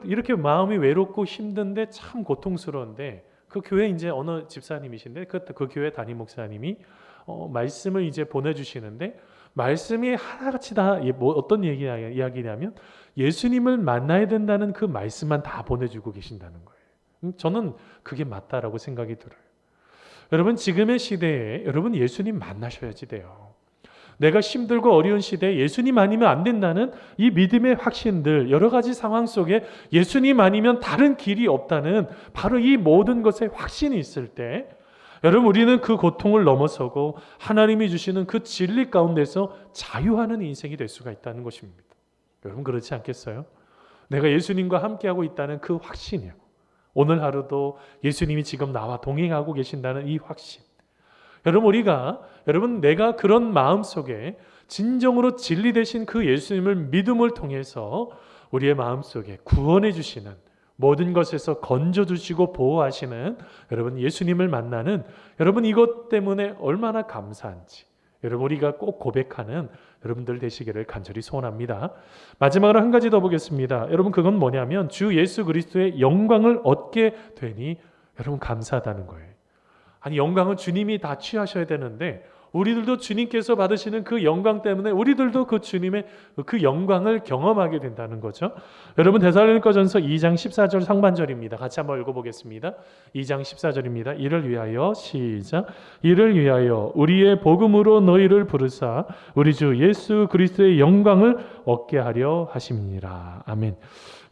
이렇게 마음이 외롭고 힘든데 참 고통스러운데 그 교회 이제 어느 집사님이신데 그 교회 담임 목사님이 말씀을 이제 보내주시는데 말씀이 하나같이 다 뭐 어떤 이야기냐면 예수님을 만나야 된다는 그 말씀만 다 보내주고 계신다는 거예요. 저는 그게 맞다라고 생각이 들어요. 여러분 지금의 시대에 여러분 예수님 만나셔야지 돼요. 내가 힘들고 어려운 시대에 예수님 아니면 안 된다는 이 믿음의 확신들, 여러 가지 상황 속에 예수님 아니면 다른 길이 없다는 바로 이 모든 것에 확신이 있을 때 여러분 우리는 그 고통을 넘어서고 하나님이 주시는 그 진리 가운데서 자유하는 인생이 될 수가 있다는 것입니다. 여러분 그렇지 않겠어요? 내가 예수님과 함께하고 있다는 그 확신이요. 오늘 하루도 예수님이 지금 나와 동행하고 계신다는 이 확신. 여러분 내가 그런 마음 속에 진정으로 진리 되신 그 예수님을 믿음을 통해서 우리의 마음 속에 구원해 주시는 모든 것에서 건져 주시고 보호하시는 여러분 예수님을 만나는 여러분 이것 때문에 얼마나 감사한지 여러분 우리가 꼭 고백하는 여러분들 되시기를 간절히 소원합니다. 마지막으로 한 가지 더 보겠습니다. 여러분 그건 뭐냐면 주 예수 그리스도의 영광을 얻게 되니 여러분 감사하다는 거예요. 아니 영광은 주님이 다 취하셔야 되는데 우리들도 주님께서 받으시는 그 영광 때문에 우리들도 그 주님의 그 영광을 경험하게 된다는 거죠. 여러분 데살로니가전서 2장 14절 상반절입니다. 같이 한번 읽어보겠습니다. 2장 14절입니다. 이를 위하여 시작. 이를 위하여 우리의 복음으로 너희를 부르사 우리 주 예수 그리스도의 영광을 얻게 하려 하심이니라. 아멘.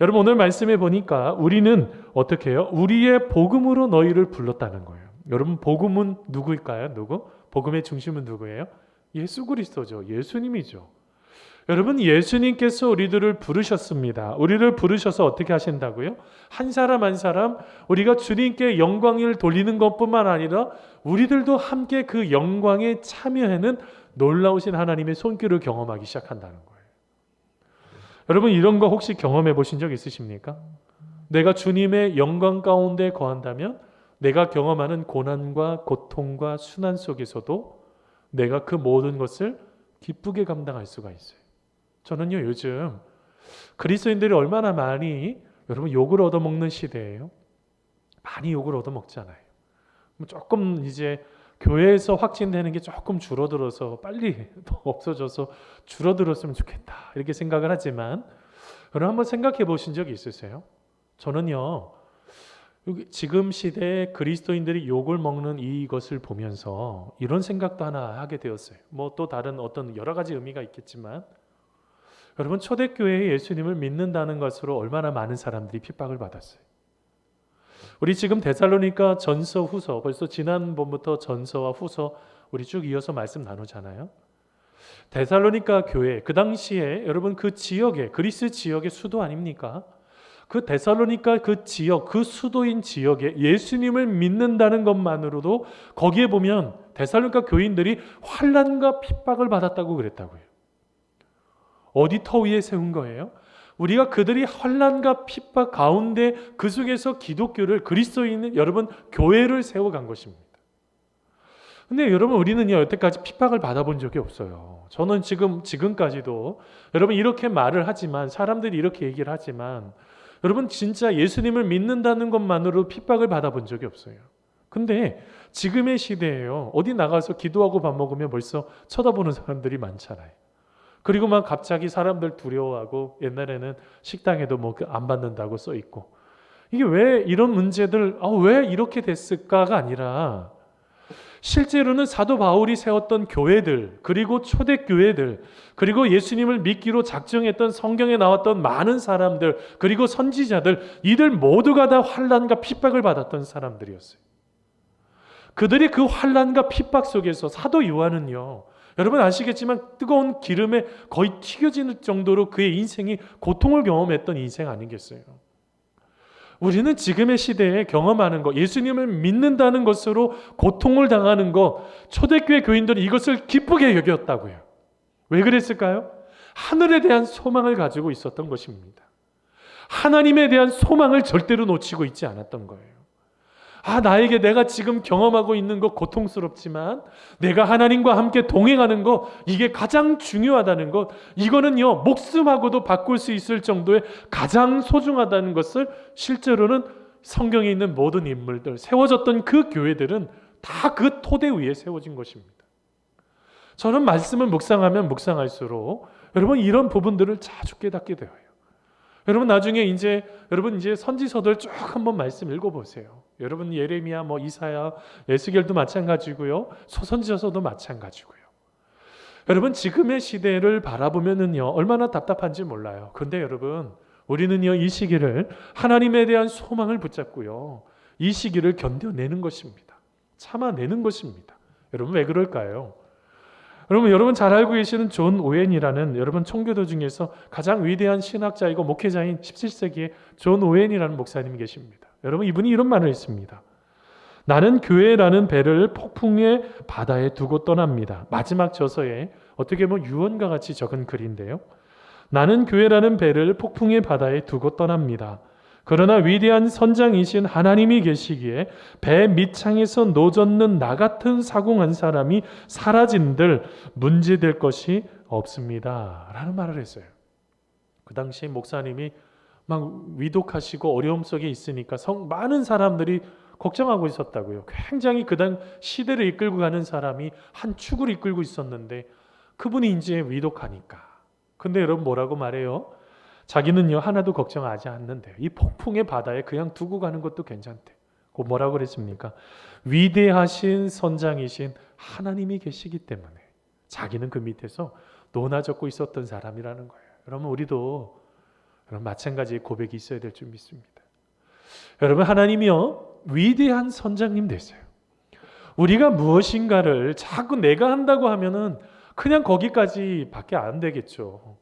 여러분 오늘 말씀해 보니까 우리는 어떻게 해요? 우리의 복음으로 너희를 불렀다는 거예요. 여러분 복음은 누구일까요? 누구? 복음의 중심은 누구예요? 예수 그리스도죠. 예수님이죠. 여러분 예수님께서 우리들을 부르셨습니다. 우리를 부르셔서 어떻게 하신다고요? 한 사람 한 사람 우리가 주님께 영광을 돌리는 것뿐만 아니라 우리들도 함께 그 영광에 참여하는 놀라우신 하나님의 손길을 경험하기 시작한다는 거예요. 여러분 이런 거 혹시 경험해 보신 적 있으십니까? 내가 주님의 영광 가운데 거한다면 내가 경험하는 고난과 고통과 순환 속에서도 내가 그 모든 것을 기쁘게 감당할 수가 있어요. 저는요 요즘 그리스도인들이 얼마나 많이 여러분 욕을 얻어먹는 시대예요. 많이 욕을 얻어먹잖아요. 조금 이제 교회에서 확진되는 게 조금 줄어들어서 빨리 없어져서 줄어들었으면 좋겠다 이렇게 생각을 하지만 여러분 한번 생각해 보신 적이 있으세요? 저는요 지금 시대에 그리스도인들이 욕을 먹는 이것을 보면서 이런 생각도 하나 하게 되었어요. 뭐 또 다른 어떤 여러 가지 의미가 있겠지만 여러분 초대교회에 예수님을 믿는다는 것으로 얼마나 많은 사람들이 핍박을 받았어요. 우리 지금 데살로니가 전서 후서 벌써 지난번부터 전서와 후서 우리 쭉 이어서 말씀 나누잖아요. 데살로니가 교회 그 당시에 여러분 그 지역에 그리스 지역의 수도 아닙니까? 그 데살로니가 그 지역, 그 수도인 지역에 예수님을 믿는다는 것만으로도 거기에 보면 데살로니가 교인들이 환난과 핍박을 받았다고 그랬다고요. 어디 터 위에 세운 거예요? 우리가 그들이 환난과 핍박 가운데 그 속에서 기독교를 그리스도인 여러분 교회를 세워간 것입니다. 근데 여러분 우리는요 여태까지 핍박을 받아본 적이 없어요. 저는 지금까지도 여러분 이렇게 말을 하지만 사람들이 이렇게 얘기를 하지만 여러분 진짜 예수님을 믿는다는 것만으로 핍박을 받아본 적이 없어요. 근데 지금의 시대에요. 어디 나가서 기도하고 밥 먹으면 벌써 쳐다보는 사람들이 많잖아요. 그리고 막 갑자기 사람들 두려워하고 옛날에는 식당에도 뭐 안 받는다고 써 있고 이게 왜 이런 문제들 왜 이렇게 됐을까가 아니라 실제로는 사도 바울이 세웠던 교회들 그리고 초대교회들 그리고 예수님을 믿기로 작정했던 성경에 나왔던 많은 사람들 그리고 선지자들 이들 모두가 다 환난과 핍박을 받았던 사람들이었어요. 그들이 그 환난과 핍박 속에서 사도 요한은요 여러분 아시겠지만 뜨거운 기름에 거의 튀겨질 정도로 그의 인생이 고통을 경험했던 인생 아니겠어요? 우리는 지금의 시대에 경험하는 것, 예수님을 믿는다는 것으로 고통을 당하는 것, 초대교회 교인들은 이것을 기쁘게 여겼다고요. 왜 그랬을까요? 하늘에 대한 소망을 가지고 있었던 것입니다. 하나님에 대한 소망을 절대로 놓치고 있지 않았던 거예요. 나에게 내가 지금 경험하고 있는 것 고통스럽지만 내가 하나님과 함께 동행하는 것, 이게 가장 중요하다는 것, 이거는요 목숨하고도 바꿀 수 있을 정도의 가장 소중하다는 것을 실제로는 성경에 있는 모든 인물들, 세워졌던 그 교회들은 다 그 토대 위에 세워진 것입니다. 저는 말씀을 묵상하면 묵상할수록 여러분 이런 부분들을 자주 깨닫게 되어요. 여러분 나중에 여러분 선지서들 쭉 한번 말씀 읽어보세요. 여러분 예레미야, 이사야, 에스겔도 마찬가지고요. 소선지서도 마찬가지고요. 여러분 지금의 시대를 바라보면은요 얼마나 답답한지 몰라요. 그런데 여러분 우리는요 이 시기를 하나님에 대한 소망을 붙잡고요 이 시기를 견뎌내는 것입니다. 참아내는 것입니다. 여러분 왜 그럴까요? 여러분 잘 알고 계시는 존 오웬이라는 여러분 청교도 중에서 가장 위대한 신학자이고 목회자인 17세기의 존 오웬이라는 목사님이 계십니다. 여러분 이분이 이런 말을 했습니다. 나는 교회라는 배를 폭풍의 바다에 두고 떠납니다. 마지막 저서에 어떻게 보면 유언과 같이 적은 글인데요. 나는 교회라는 배를 폭풍의 바다에 두고 떠납니다. 그러나 위대한 선장이신 하나님이 계시기에 배 밑창에서 노젓는 나 같은 사공한 사람이 사라진들 문제될 것이 없습니다. 라는 말을 했어요. 그 당시 목사님이 막 위독하시고 어려움 속에 있으니까 많은 사람들이 걱정하고 있었다고요. 굉장히 그 시대를 이끌고 가는 사람이 한 축을 이끌고 있었는데 그분이 이제 위독하니까. 근데 여러분 뭐라고 말해요? 자기는요 하나도 걱정하지 않는데요. 이 폭풍의 바다에 그냥 두고 가는 것도 괜찮대. 그 뭐라고 그랬습니까? 위대하신 선장이신 하나님이 계시기 때문에 자기는 그 밑에서 노나 젓고 있었던 사람이라는 거예요. 여러분 우리도 여러분 마찬가지의 고백이 있어야 될 줄 믿습니다. 여러분 하나님이요 위대한 선장님 되세요. 우리가 무엇인가를 자꾸 내가 한다고 하면은 그냥 거기까지 밖에 안 되겠죠.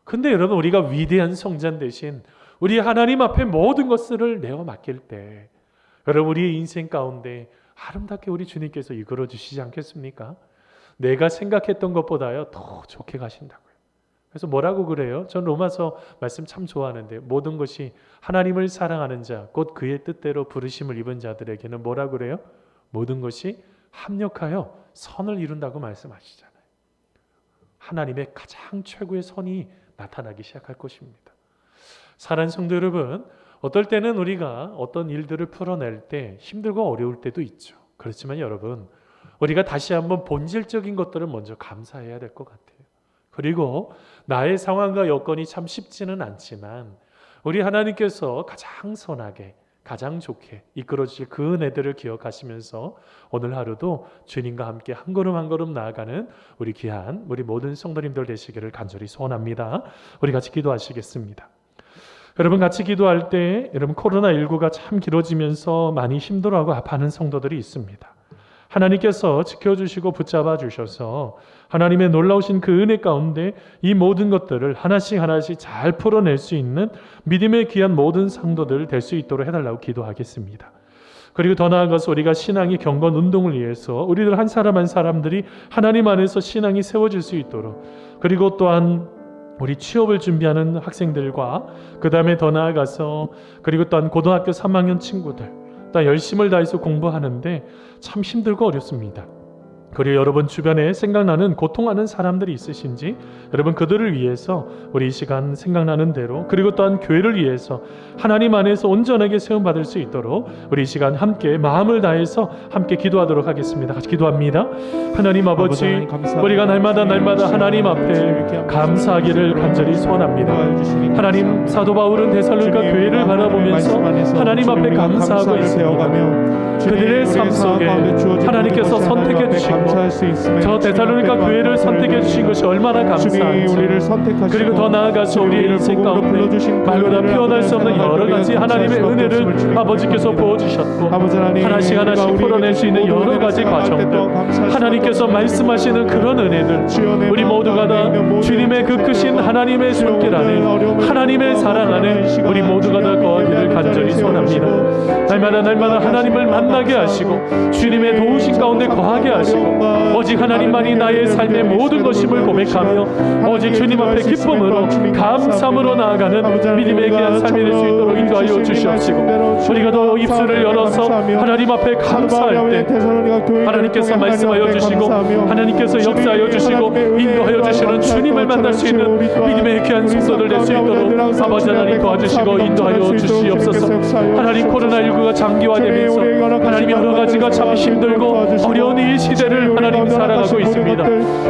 근데 여러분 우리가 위대한 성장 대신 우리 하나님 앞에 모든 것을 내어 맡길 때 여러분 우리의 인생 가운데 아름답게 우리 주님께서 이끌어 주시지 않겠습니까? 내가 생각했던 것보다요 더 좋게 가신다고요. 그래서 뭐라고 그래요? 전 로마서 말씀 참 좋아하는데 모든 것이 하나님을 사랑하는 자 곧 그의 뜻대로 부르심을 입은 자들에게는 뭐라고 그래요? 모든 것이 합력하여 선을 이룬다고 말씀하시잖아요. 하나님의 가장 최고의 선이 나타나기 시작할 것입니다. 사랑하는 성도 여러분, 어떨 때는 우리가 어떤 일들을 풀어낼 때 힘들고 어려울 때도 있죠. 그렇지만 여러분, 우리가 다시 한번 본질적인 것들을 먼저 감사해야 될 것 같아요. 그리고 나의 상황과 여건이 참 쉽지는 않지만 우리 하나님께서 가장 선하게 가장 좋게 이끌어 주실 그 은혜들을 기억하시면서 오늘 하루도 주님과 함께 한 걸음 한 걸음 나아가는 우리 귀한 우리 모든 성도님들 되시기를 간절히 소원합니다. 우리 같이 기도하시겠습니다. 여러분 같이 기도할 때 여러분 코로나19가 참 길어지면서 많이 힘들어하고 아파하는 성도들이 있습니다. 하나님께서 지켜주시고 붙잡아 주셔서 하나님의 놀라우신 그 은혜 가운데 이 모든 것들을 하나씩 하나씩 잘 풀어낼 수 있는 믿음의 귀한 모든 성도들 될 수 있도록 해달라고 기도하겠습니다. 그리고 더 나아가서 우리가 신앙의 경건 운동을 위해서 우리들 한 사람 한 사람들이 하나님 안에서 신앙이 세워질 수 있도록 그리고 또한 우리 취업을 준비하는 학생들과 그 다음에 더 나아가서 그리고 또한 고등학교 3학년 친구들 또 열심을 다해서 공부하는데 참 힘들고 어렵습니다. 그리고 여러분 주변에 생각나는 고통하는 사람들이 있으신지 여러분 그들을 위해서 우리 이 시간 생각나는 대로 그리고 또한 교회를 위해서 하나님 안에서 온전하게 세움받을 수 있도록 우리 이 시간 함께 마음을 다해서 함께 기도하도록 하겠습니다. 같이 기도합니다. 하나님 아버지 우리가 날마다 하나님 앞에 감사하기를 간절히 소원합니다. 하나님 사도 바울은 데살로니가 교회를 바라보면서 하나님 앞에 감사하고 있습니다. 그들의 삶 속에 하나님께서 선택해 주시고 저 데살로니가 교회를 선택해 주신 것이 얼마나 감사한지 그리고 더 나아가서 우리의 인생 가운데 말로 다 표현할 수 없는 여러 가지 하나님의 은혜를 아버지께서 부어주셨고 하나씩 하나씩 풀어낼 수 있는 여러 가지 과정들 하나님께서 말씀하시는 그런 은혜들 우리 모두가 다 주님의 주님의 그 크신 하나님의 손길 안에, 하나님의 사랑 안에 우리 모두가 다 거하기를 간절히 소원합니다. 날마다 하나님을 만나게 하시고 주님의 도우신 가운데 거하게 하시고 오직 하나님만이 나의 삶의 모든 것임을 고백하며 오직 주님 앞에 기쁨으로 감사함으로 나아가는 믿음의 귀한 삶이 될 수 있도록 인도하여 주시옵시고, 우리가 더 입술을 열어서 하나님 앞에 감사할 때 하나님께서 말씀하여 주시고 하나님께서 역사하여 주시고 인도하여 주시는 주님을 만날 수 있는 믿음의 귀한 성도들 될 수 있도록 아버지 하나님 도와주시고 인도하여 주시옵소서. 하나님, 코로나19가 장기화되면서 하나님 여러 가지가 참 힘들고 어려운 이 시대를 하나님 살아가고 있습니다.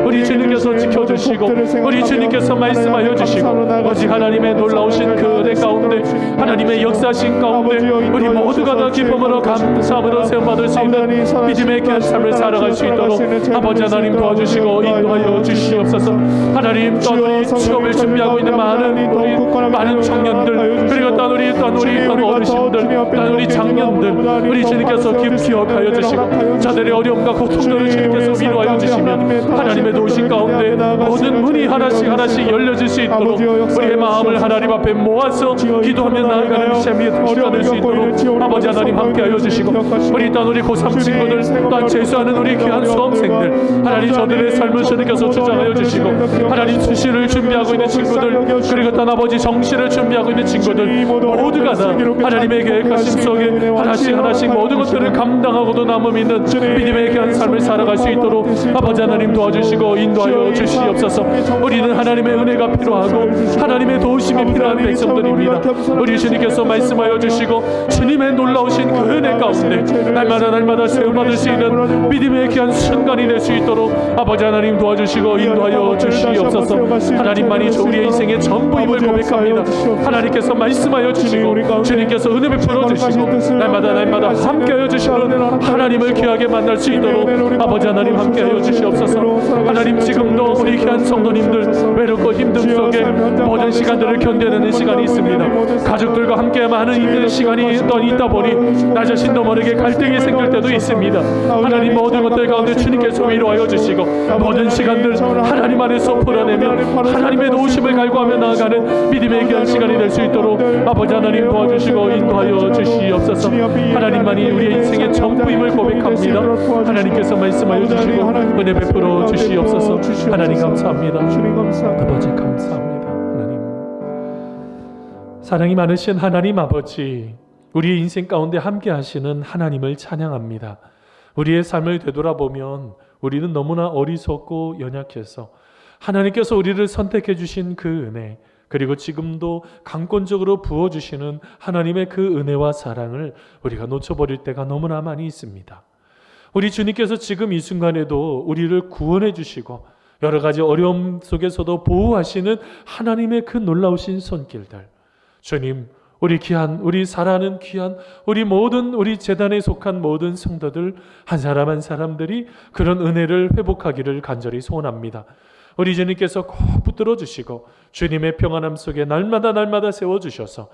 우리 주님께서 지켜주시고 우리 주님께서 말씀하여 주시고 오직 하나님의 놀라우신 그 은혜 가운데, 하나님의 역사신 가운데 우리 모두가 다 기쁨으로 감사함으로 세움받을 수 있는 믿음의 귀한 삶을 살아갈 수 있도록 아버지 하나님 도와주시고 인도하여 주시옵소서. 하나님, 또 우리 취업을 준비하고 있는 많은 청년들, 그리고 또 우리 어르신들, 또 우리 장년들, 우리 주님께서 기억하여 주시고 자들의 어려움과 고통들을 주님께서 위로하여 주시면 하나님의 도우신 가운데 모든 문이 하나씩 열려질 수 있도록 우리의 마음을 하나님 앞에 모아서 기도하며 나아가는 시간이 될 수 있도록 아버지 하나님 함께하여 주시고, 우리 또한 우리 고3 친구들, 또한 재수하는 우리 귀한 수험생들, 하나님 저들의 삶을 주님께서 주장하여 주시고 하나님 수시를 준비하고 있는 친구들, 그리고 또한 아버지 정시를 준비하고 있는 친구들 모두가 다 하나님의 계획하심 속에 하나씩 모든 것들을 감당하고도 남음 있는 믿음의 귀한 삶을 살아갈 수 있도록 아버지 하나님 도와주시고 인도하여 주시옵소서. 우리는 하나님의 은혜가 필요하고 하나님의 도우심이 필요한 백성들입니다. 우리 주님께서 말씀하여 주시고 주님의 놀라우신 그 은혜 가운데 날마다 세움받을 수 있는 믿음의 귀한 순간이 될 수 있도록 아버지 하나님 도와주시고 인도하여 주시옵소서. 하나님만이 우리의 인생의 전부임을 고백합니다. 하나님께서 말씀하여 주시고 주님께서 은혜 베풀어 주시고 날마다 함께하여 주시는 하나님을 귀하게 만날 수 있도록 아버지 하나님 함께하여 주시옵소서. 하나님, 지금도 우리 귀한 성도님들 외롭고 힘듦 속에 모든 시간들을 견뎌내는 시간이 있습니다. 가족들과 함께 많은 있는 시간이 있다 보니 나 자신도 모르게 갈등이 생길 때도 있습니다. 하나님, 모든 것들 가운데 주님께서 위로하여 주시고 모든 시간들 하나님 안에서 풀어내면 하나님의 도우심을 갈구하며 나아가는 믿음의 귀한 시간이 될 수 있도록 아버지 하나님 도와주시고 인도하여 주시옵소서. 하나님만이 우리의 인생의 전부임을 고백합니다. 하나님께서 말씀하여 주시고 은혜 베풀어 주시옵소서. 하나님 감사합니다. 아버지 감사합니다. 하나님, 사랑이 많으신 하나님 아버지, 우리의 인생 가운데 함께 하시는 하나님을 찬양합니다. 우리의 삶을 되돌아보면 우리는 너무나 어리석고 연약해서 하나님께서 우리를 선택해 주신 그 은혜, 그리고 지금도 강권적으로 부어주시는 하나님의 그 은혜와 사랑을 우리가 놓쳐버릴 때가 너무나 많이 있습니다. 우리 주님께서 지금 이 순간에도 우리를 구원해 주시고 여러 가지 어려움 속에서도 보호하시는 하나님의 그 놀라우신 손길들, 주님, 우리 사랑하는 귀한 우리 재단에 속한 모든 성도들 한 사람 한 사람들이 그런 은혜를 회복하기를 간절히 소원합니다. 우리 주님께서 꼭 붙들어 주시고 주님의 평안함 속에 날마다 세워주셔서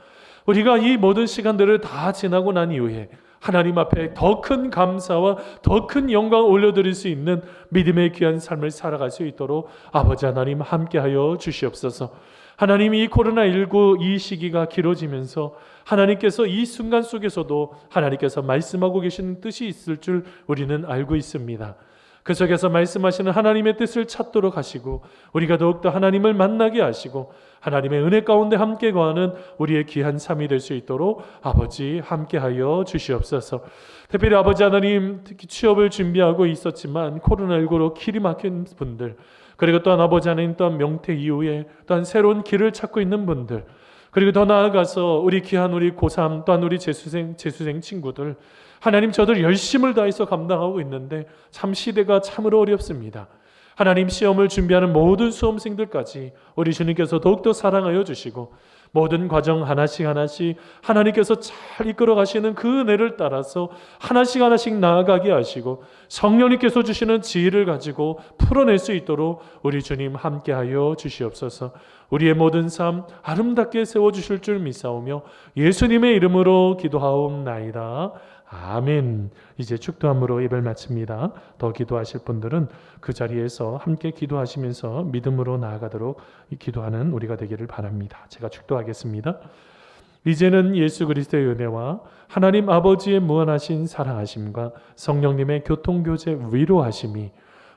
우리가 이 모든 시간들을 다 지나고 난 이후에 하나님 앞에 더 큰 감사와 더 큰 영광을 올려드릴 수 있는 믿음의 귀한 삶을 살아갈 수 있도록 아버지 하나님 함께하여 주시옵소서. 하나님, 이 코로나19 이 시기가 길어지면서 하나님께서 이 순간 속에서도 하나님께서 말씀하고 계시는 뜻이 있을 줄 우리는 알고 있습니다. 그 속에서 말씀하시는 하나님의 뜻을 찾도록 하시고 우리가 더욱더 하나님을 만나게 하시고 하나님의 은혜 가운데 함께 거하는 우리의 귀한 삶이 될 수 있도록 아버지 함께하여 주시옵소서. 특별히 아버지 하나님, 특히 취업을 준비하고 있었지만 코로나19로 길이 막힌 분들, 그리고 또한 아버지 하나님, 또한 명퇴 이후에 또한 새로운 길을 찾고 있는 분들, 그리고 더 나아가서 우리 귀한 우리 고3 또한 우리 재수생 친구들, 하나님, 저들 열심을 다해서 감당하고 있는데 참 시대가 참으로 어렵습니다. 하나님, 시험을 준비하는 모든 수험생들까지 우리 주님께서 더욱더 사랑하여 주시고 모든 과정 하나씩 하나님께서 잘 이끌어 가시는 그 은혜를 따라서 하나씩 나아가게 하시고 성령님께서 주시는 지혜를 가지고 풀어낼 수 있도록 우리 주님 함께하여 주시옵소서. 우리의 모든 삶 아름답게 세워주실 줄 믿사오며 예수님의 이름으로 기도하옵나이다. 아멘. 이제 축도함으로 예배를 마칩니다. 더 기도하실 분들은 그 자리에서 함께 기도하시면서 믿음으로 나아가도록 기도하는 우리가 되기를 바랍니다. 제가 축도하겠습니다. 이제는 예수 그리스도의 은혜와 하나님 아버지의 무한하신 사랑하심과 성령님의 교통교제 위로하심이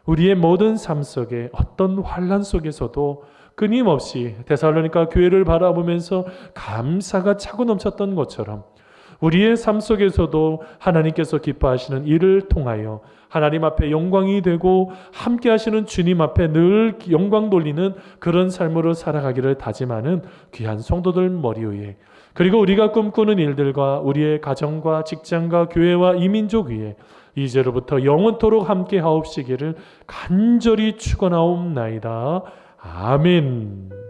우리의 모든 삶 속에 어떤 환난 속에서도 끊임없이 데살로니가 교회를 바라보면서 감사가 차고 넘쳤던 것처럼 우리의 삶 속에서도 하나님께서 기뻐하시는 일을 통하여 하나님 앞에 영광이 되고 함께 하시는 주님 앞에 늘 영광 돌리는 그런 삶으로 살아가기를 다짐하는 귀한 성도들 머리 위에, 그리고 우리가 꿈꾸는 일들과 우리의 가정과 직장과 교회와 이민족 위에 이제로부터 영원토록 함께 하옵시기를 간절히 축원하옵나이다. 아멘.